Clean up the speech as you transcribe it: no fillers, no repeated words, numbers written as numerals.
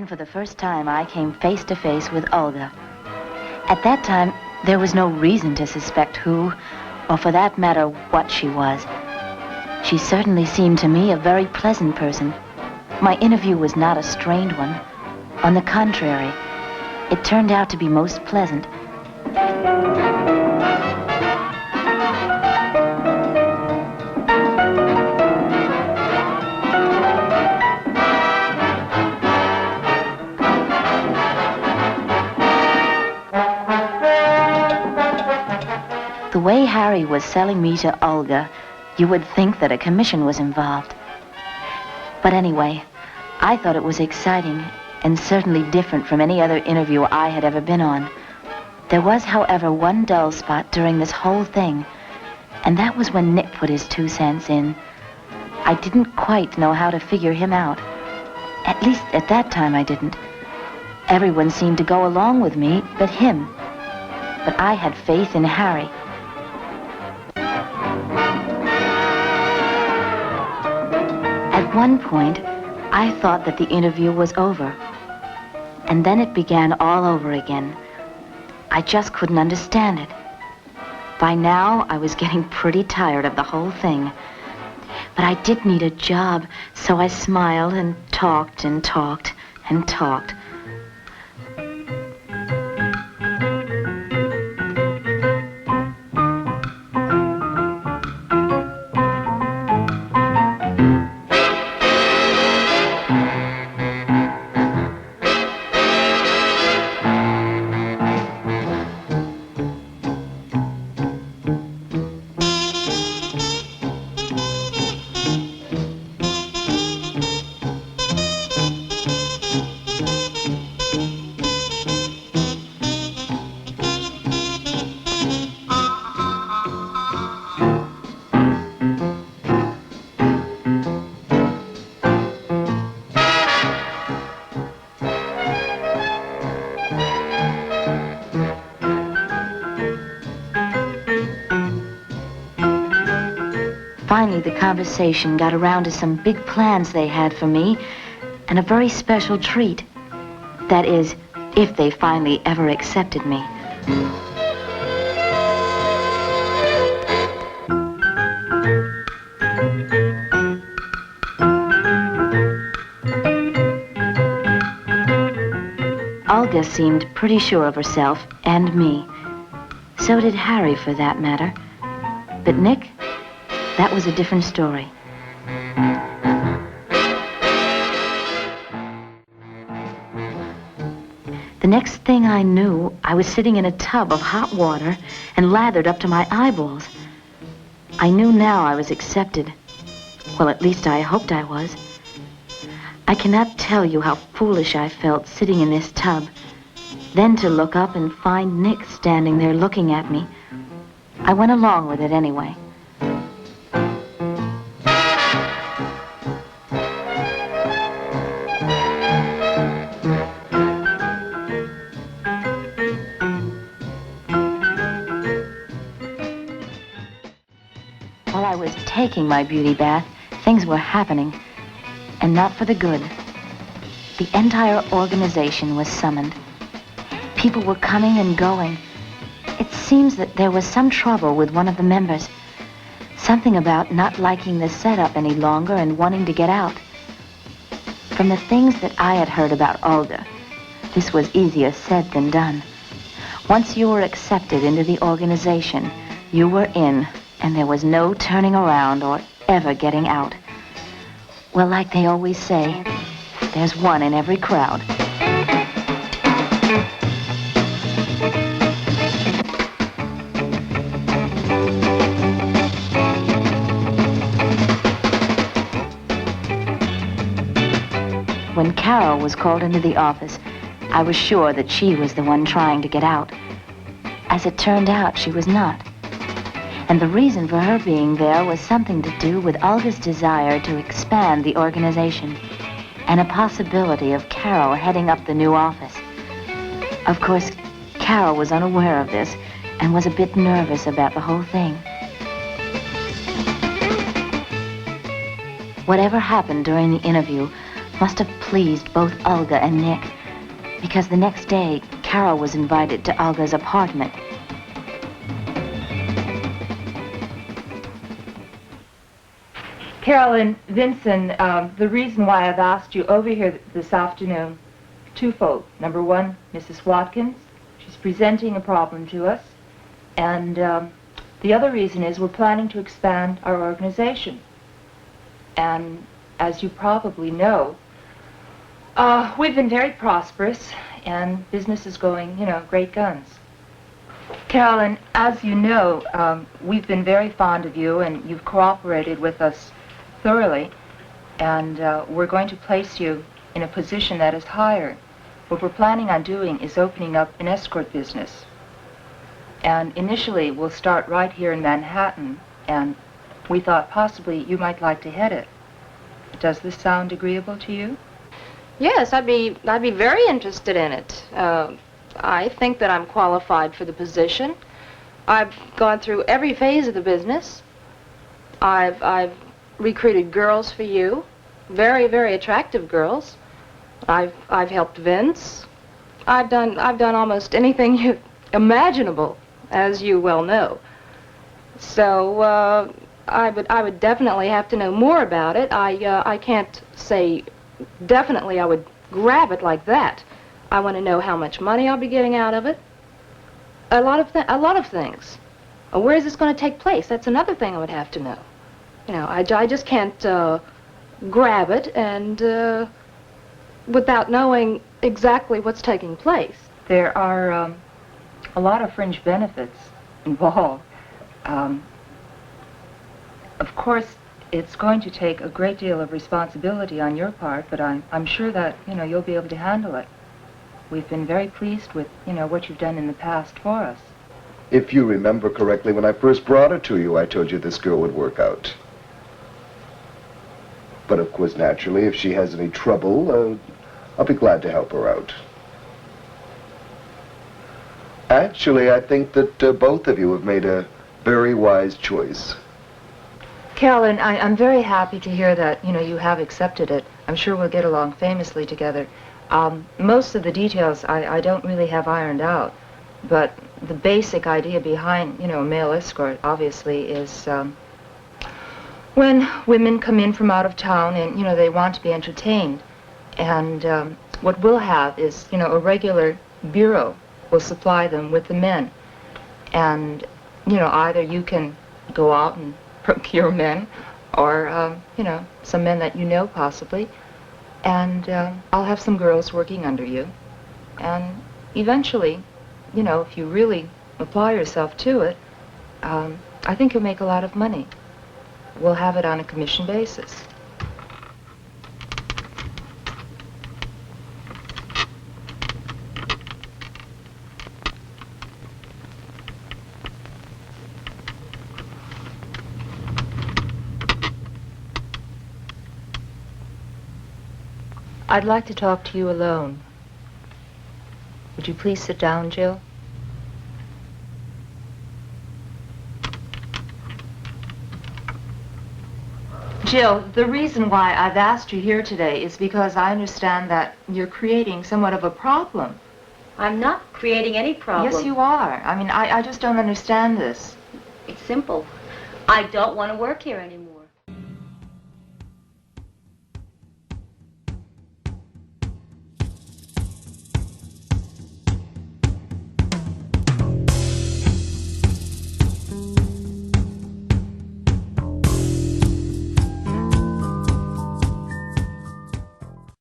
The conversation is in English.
for the first time I came face to face with Olga. At that time, there was no reason to suspect who, or for that matter, what she was. She certainly seemed to me a very pleasant person. My interview was not a strained one. On the contrary, it turned out to be most pleasant. The way Harry was selling me to Olga, you would think that a commission was involved. But anyway, I thought it was exciting and certainly different from any other interview I had ever been on. There was, however, one dull spot during this whole thing, and that was when Nick put his 2 cents in. I didn't quite know how to figure him out. At least at that time I didn't. Everyone seemed to go along with me but him. But I had faith in Harry. At one point, I thought that the interview was over. And then it began all over again. I just couldn't understand it. By now, I was getting pretty tired of the whole thing. But I did need a job, so I smiled and talked and talked and talked. Finally, the conversation got around to some big plans they had for me and a very special treat. That is, if they finally ever accepted me. Olga seemed pretty sure of herself and me. So did Harry, for that matter. But Nick? That was a different story. The next thing I knew, I was sitting in a tub of hot water and lathered up to my eyeballs. I knew now I was accepted. Well, at least I hoped I was. I cannot tell you how foolish I felt sitting in this tub. Then to look up and find Nick standing there looking at me. I went along with it anyway. While I was taking my beauty bath, things were happening, and not for the good. The entire organization was summoned. People were coming and going. It seems that there was some trouble with one of the members. Something about not liking the setup any longer and wanting to get out. From the things that I had heard about Olga, this was easier said than done. Once you were accepted into the organization, you were in, and there was no turning around or ever getting out. Well, like they always say, there's one in every crowd. When Carol was called into the office, I was sure that she was the one trying to get out. As it turned out, she was not. And the reason for her being there was something to do with Olga's desire to expand the organization and a possibility of Carol heading up the new office. Of course, Carol was unaware of this and was a bit nervous about the whole thing. Whatever happened during the interview, must have pleased both Olga and Nick, because the next day, Carol was invited to Olga's apartment. Carolyn, Vincent, the reason why I've asked you over here this afternoon, twofold. Number one, Mrs. Watkins, she's presenting a problem to us. And the other reason is we're planning to expand our organization. And as you probably know, we've been very prosperous and business is going, great guns. Carolyn, as you know, we've been very fond of you and you've cooperated with us thoroughly, and we're going to place you in a position that is higher. What we're planning on doing is opening up an escort business. And initially, we'll start right here in Manhattan, and we thought possibly you might like to head it. Does this sound agreeable to you? Yes, I'd be very interested in it. I think that I'm qualified for the position. I've gone through every phase of the business. I've recruited girls for you, very, very attractive girls. I've helped Vince. I've done almost anything imaginable, as you well know. So I would definitely have to know more about it. I can't say definitely I would grab it like that. I want to know how much money I'll be getting out of it. A lot of things. Where is this going to take place? That's another thing I would have to know. I just can't grab it and without knowing exactly what's taking place. There are a lot of fringe benefits involved. Of course, it's going to take a great deal of responsibility on your part, but I'm sure that, you'll be able to handle it. We've been very pleased with, what you've done in the past for us. If you remember correctly, when I first brought her to you, I told you this girl would work out. But of course, naturally, if she has any trouble, I'll be glad to help her out. Actually, I think that both of you have made a very wise choice. Carolyn, I'm very happy to hear that, you have accepted it. I'm sure we'll get along famously together. Most of the details I don't really have ironed out, but the basic idea behind, a male escort, obviously, is when women come in from out of town and, they want to be entertained. And what we'll have is, a regular bureau will supply them with the men. And, either you can go out and procure men or, some men that you know possibly. And I'll have some girls working under you. And eventually, if you really apply yourself to it, I think you'll make a lot of money. We'll have it on a commission basis. I'd like to talk to you alone. Would you please sit down, Jill? Jill, the reason why I've asked you here today is because I understand that you're creating somewhat of a problem. I'm not creating any problem. Yes, you are. I mean, I just don't understand this. It's simple. I don't want to work here anymore.